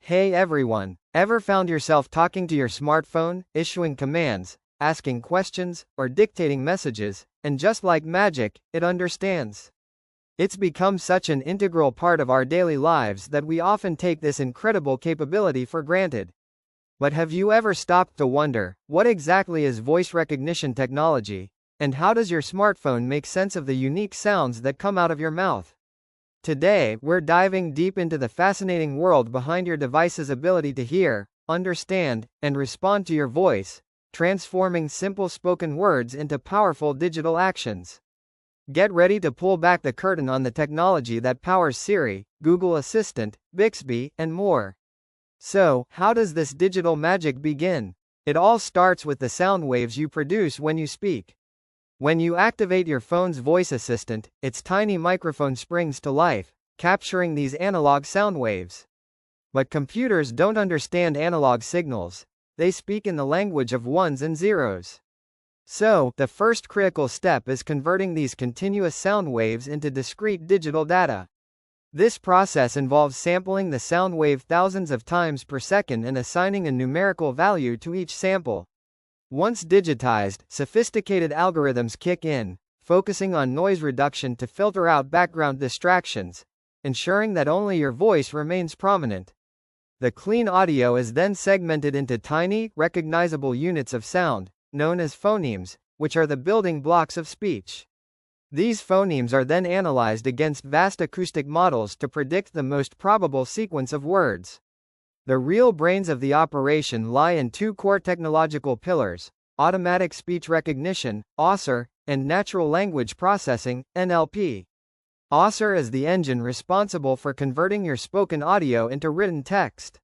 Hey everyone, ever found yourself talking to your smartphone, issuing commands, asking questions, or dictating messages, and just like magic, it understands? It's become such an integral part of our daily lives that we often take this incredible capability for granted. But have you ever stopped to wonder, what exactly is voice recognition technology, and how does your smartphone make sense of the unique sounds that come out of your mouth? Today, we're diving deep into the fascinating world behind your device's ability to hear, understand, and respond to your voice, transforming simple spoken words into powerful digital actions. Get ready to pull back the curtain on the technology that powers Siri, Google Assistant, Bixby, and more. So, how does this digital magic begin? It all starts with the sound waves you produce when you speak. When you activate your phone's voice assistant, its tiny microphone springs to life, capturing these analog sound waves. But computers don't understand analog signals. They speak in the language of ones and zeros. So, the first critical step is converting these continuous sound waves into discrete digital data. This process involves sampling the sound wave thousands of times per second and assigning a numerical value to each sample. Once digitized, sophisticated algorithms kick in, focusing on noise reduction to filter out background distractions, ensuring that only your voice remains prominent. The clean audio is then segmented into tiny, recognizable units of sound, known as phonemes, which are the building blocks of speech. These phonemes are then analyzed against vast acoustic models to predict the most probable sequence of words. The real brains of the operation lie in two core technological pillars: automatic speech recognition, (ASR), and natural language processing, (NLP). ASR is the engine responsible for converting your spoken audio into written text.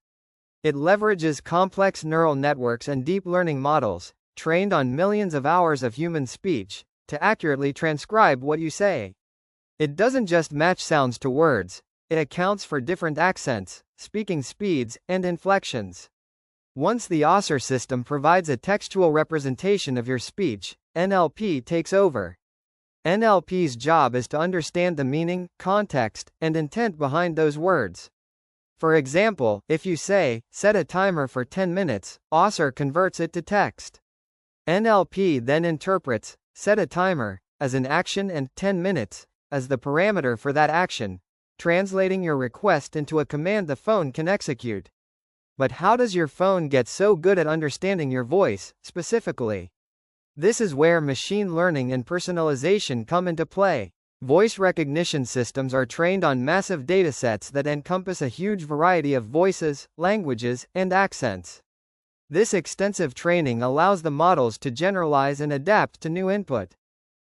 It leverages complex neural networks and deep learning models, trained on millions of hours of human speech, to accurately transcribe what you say. It doesn't just match sounds to words, it accounts for different accents, speaking speeds, and inflections. Once the ASR system provides a textual representation of your speech, NLP takes over. NLP's job is to understand the meaning, context, and intent behind those words. For example, if you say, "Set a timer for 10 minutes, ASR converts it to text. NLP then interprets, "Set a timer," as an action and 10 minutes as the parameter for that action, translating your request into a command the phone can execute. But how does your phone get so good at understanding your voice, specifically? This is where machine learning and personalization come into play. Voice recognition systems are trained on massive datasets that encompass a huge variety of voices, languages, and accents. This extensive training allows the models to generalize and adapt to new input.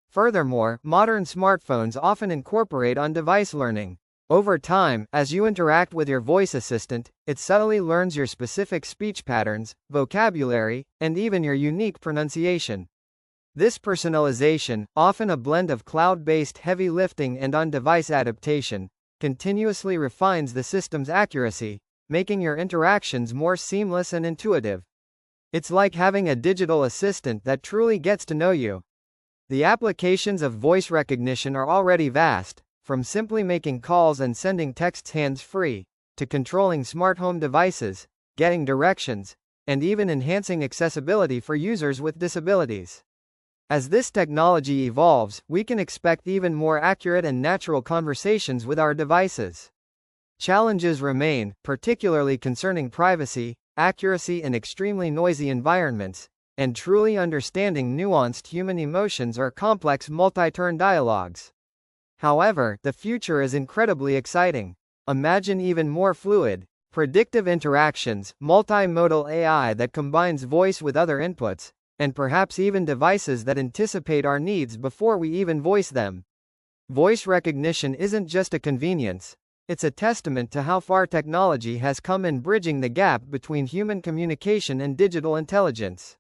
Furthermore, modern smartphones often incorporate on-device learning. Over time, as you interact with your voice assistant, it subtly learns your specific speech patterns, vocabulary, and even your unique pronunciation. This personalization, often a blend of cloud-based heavy lifting and on-device adaptation, continuously refines the system's accuracy, making your interactions more seamless and intuitive. It's like having a digital assistant that truly gets to know you. The applications of voice recognition are already vast, from simply making calls and sending texts hands-free, to controlling smart home devices, getting directions, and even enhancing accessibility for users with disabilities. As this technology evolves, we can expect even more accurate and natural conversations with our devices. Challenges remain, particularly concerning privacy, accuracy in extremely noisy environments, and truly understanding nuanced human emotions or complex multi-turn dialogues. However, the future is incredibly exciting. Imagine even more fluid, predictive interactions, multimodal AI that combines voice with other inputs, and perhaps even devices that anticipate our needs before we even voice them. Voice recognition isn't just a convenience, it's a testament to how far technology has come in bridging the gap between human communication and digital intelligence.